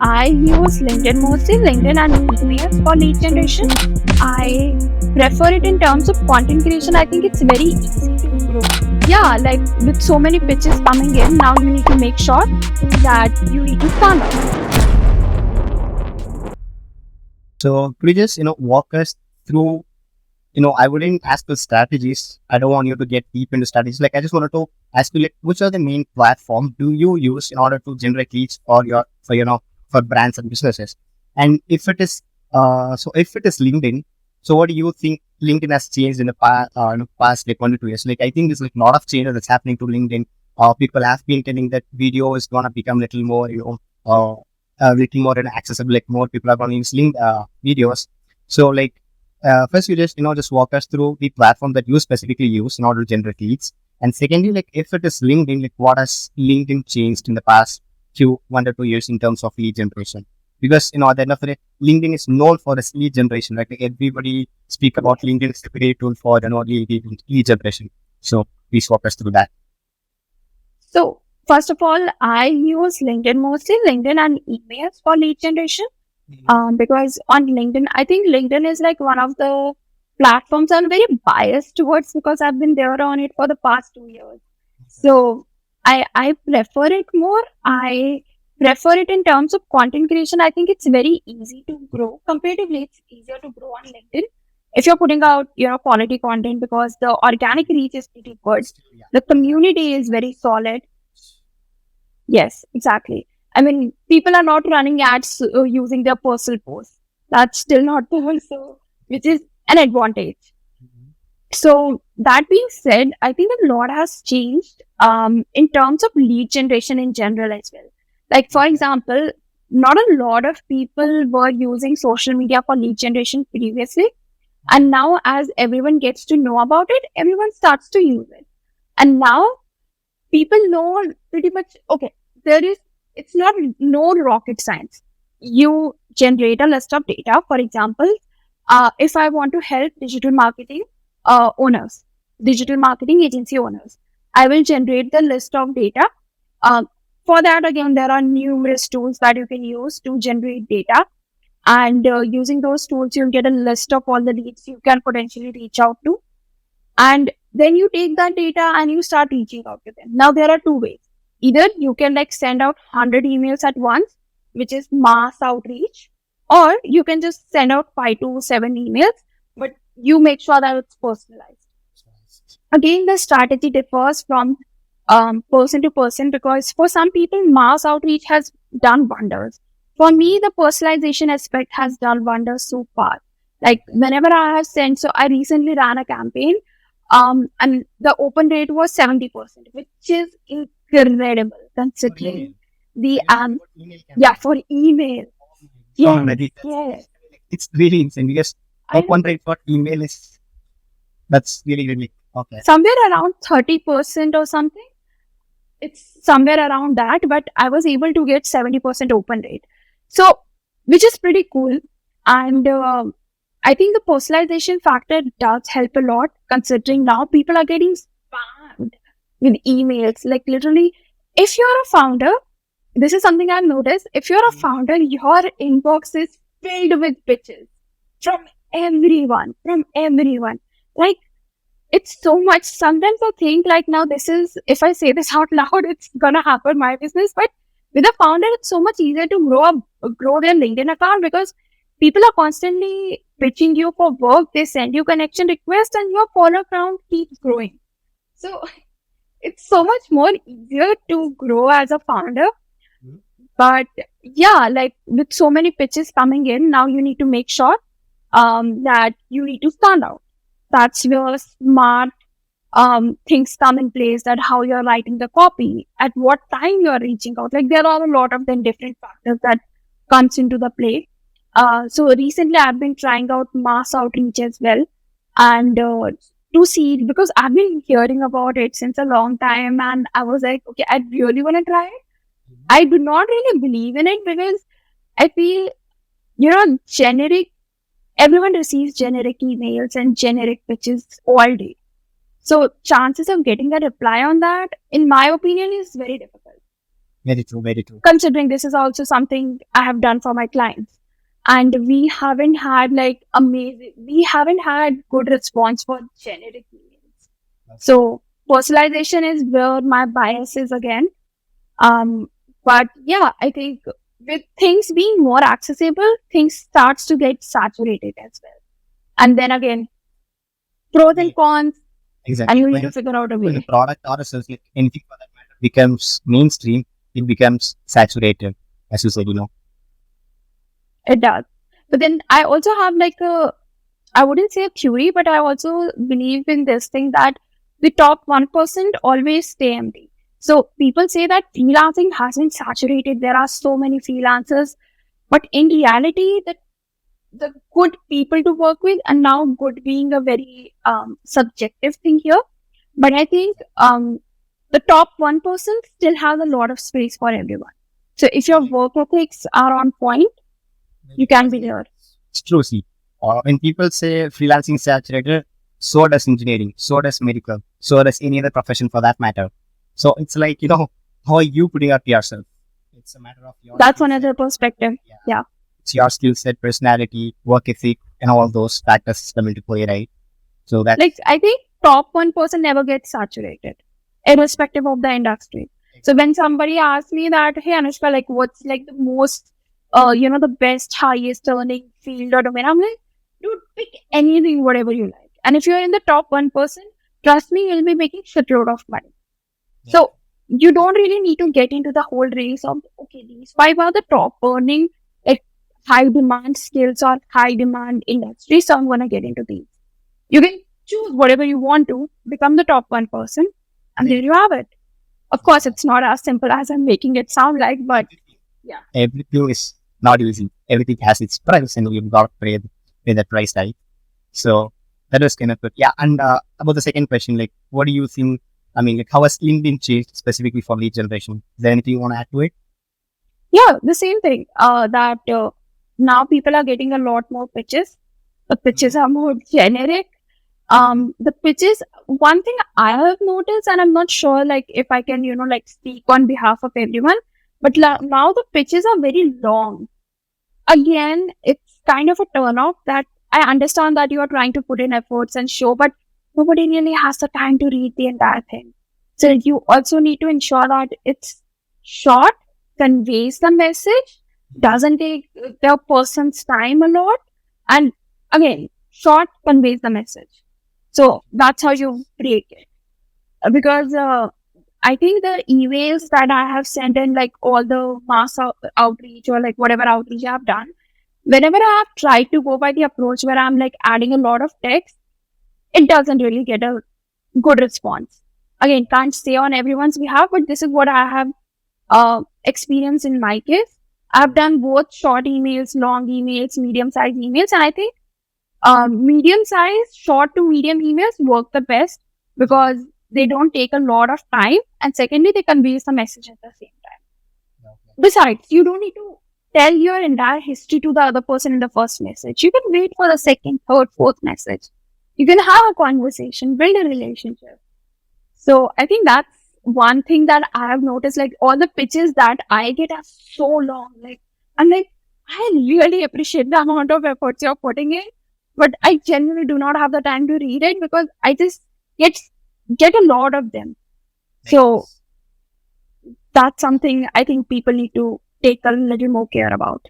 I use LinkedIn mostly, LinkedIn and emails for lead generation. I prefer it in terms of content creation. I think it's very easy to grow. Yeah, like with so many pitches coming in, now you need to make sure that you need to stand out. So could you just, walk us through, I wouldn't ask the strategies. I don't want you to get deep into strategies. Like, I just wanted to ask you, like, which are the main platform do you use in order to generate leads for brands and businesses? And if it is, if it is LinkedIn, so what do you think LinkedIn has changed in the past like 1 to 2 years? Like, I think there's like a lot of changes that's happening to LinkedIn. People have been telling that video is gonna become little more, little more accessible. Like more people are gonna use videos. So like first, you just walk us through the platform that you specifically use in order to generate leads. And secondly, like if it is LinkedIn, like what has LinkedIn changed in the past 1 to 2 years in terms of lead generation? Because at the end of the day, LinkedIn is known for its lead generation, right? Like everybody speak about LinkedIn is a great tool for lead generation. So please walk us through that. So, first of all, I use LinkedIn mostly, LinkedIn and emails for lead generation. Because on LinkedIn, I think LinkedIn is like one of the platforms I'm very biased towards because I've been there on it for the past 2 years. So I prefer it more. I prefer it in terms of content creation. I think it's very easy to grow. Comparatively, it's easier to grow on LinkedIn if you're putting out quality content because the organic reach is pretty good. The community is very solid. Yes, exactly. I mean, people are not running ads using their personal posts. That's still not there, so which is an advantage. So that being said, I think a lot has changed in terms of lead generation in general as well. Like for example, not a lot of people were using social media for lead generation previously, and now as everyone gets to know about it, everyone starts to use it. And now people know pretty much okay, there is it's not no rocket science. You generate a list of data. For example, if I want to help owners digital marketing agency owners, I will generate the list of data. uh, for that, again, there are numerous tools that you can use to generate data, and using those tools you'll get a list of all the leads you can potentially reach out to, and then you take that data and you start reaching out to them. Now there are two ways. Either you can like send out 100 emails at once, which is mass outreach, or you can just send out 5 to 7 emails, but you make sure that it's personalized. Again, the strategy differs from person to person, because for some people mass outreach has done wonders. For me, the personalization aspect has done wonders so far. Like whenever I have sent, so I recently ran a campaign, and the open rate was 70%, which is incredible considering the yeah, for email. Yes, yes. It's really insane because I know. open rate for email is that's really okay. Somewhere around 30% or something. It's somewhere around that, but I was able to get 70% open rate. So, which is pretty cool. And I think the personalization factor does help a lot, considering now people are getting spammed with emails. Like literally, if you're a founder, this is something I've noticed. If you're a founder, your inbox is filled with pitches from from everyone. Like it's so much. Sometimes I think like now this is, if I say this out loud, it's gonna happen my business. But with a founder, it's so much easier to grow their LinkedIn account because people are constantly pitching you for work. They send you connection requests and your follow count keeps growing. So it's so much more easier to grow as a founder. But yeah, like with so many pitches coming in, now you need to make sure that you need to stand out. That's where smart things come in place, that how you're writing the copy, at what time you're reaching out. Like there are a lot of then different factors that comes into the play. So recently I've been trying out mass outreach as well, and to see, because I've been hearing about it since a long time, and I was like, okay, I really want to try it. I do not really believe in it because I feel, generic, everyone receives generic emails and generic pitches all day. So chances of getting a reply on that, in my opinion, is very difficult. Very true, very true. Considering this is also something I have done for my clients. And we haven't had like we haven't had good response for generic emails. So personalization is where my bias is again. But yeah, I think with things being more accessible, things starts to get saturated as well. And then again, pros and cons, and Exactly. you need to figure out a When the way. product or a service, like anything for that matter, becomes mainstream, it becomes saturated, as you said, It does. But then I also have like I wouldn't say a theory, but I also believe in this thing that the top 1% always stay empty. So people say that freelancing has been saturated. There are so many freelancers, but in reality, the good people to work with, and now good being a very subjective thing here. But I think the top 1% still has a lot of space for everyone. So if your work ethics are on point, you can be there. it's true. See, when people say freelancing is saturated, so does engineering, so does medical, so does any other profession for that matter. So it's like, how are you putting up yourself? It's a matter of your That's skill set. another perspective. Yeah. Yeah. It's your skill set, personality, work ethic, and all those factors come into play, right? So that's Like, I think top 1% never gets saturated, irrespective of the industry. So when somebody asks me that, hey, Anushka, like, what's like the most, the best, highest earning field or domain, I'm like, dude, pick anything, whatever you like. And if you're in the top 1%, trust me, you'll be making shitload of money. So you don't really need to get into the whole race of, okay, these five are the top earning, like high demand skills or high demand industries. So I'm going to get into these. You can choose whatever you want to, become the top 1%, and there you have it. Of course, it's not as simple as I'm making it sound like, but yeah. everything is not easy. Everything has its price, and you've got to pay that price, right? So that was kind of good. Yeah. And about the second question, like, what do you think? I mean, like, how has LinkedIn changed specifically for lead generation? Is there anything you want to add to it? Yeah, the same thing. That now people are getting a lot more pitches. The pitches are more generic. The pitches, one thing I have noticed, and I'm not sure like if I can, like speak on behalf of everyone, but now the pitches are very long. Again, it's kind of a turn off that I understand that you are trying to put in efforts and show, but nobody really has the time to read the entire thing. So you also need to ensure that it's short, conveys the message, doesn't take the person's time a lot, and again, short conveys the message. So that's how you break it. Because I think the emails that I have sent in, like all the mass outreach or like whatever outreach I have done, whenever I have tried to go by the approach where I'm like adding a lot of text, it doesn't really get a good response. Again, can't say on everyone's behalf, but this is what I have experienced in my case. I've done both short emails, long emails, medium sized emails, and I think medium sized, short to medium emails work the best because they don't take a lot of time, and secondly, they convey the message at the same time. Besides, you don't need to tell your entire history to the other person in the first message. You can wait for the second, third, fourth message. You can have a conversation, build a relationship. So I think that's one thing that I have noticed. Like all the pitches that I get are so long. Like I'm like, I really appreciate the amount of efforts you're putting in, but I genuinely do not have the time to read it because I just get a lot of them. So that's something I think people need to take a little more care about.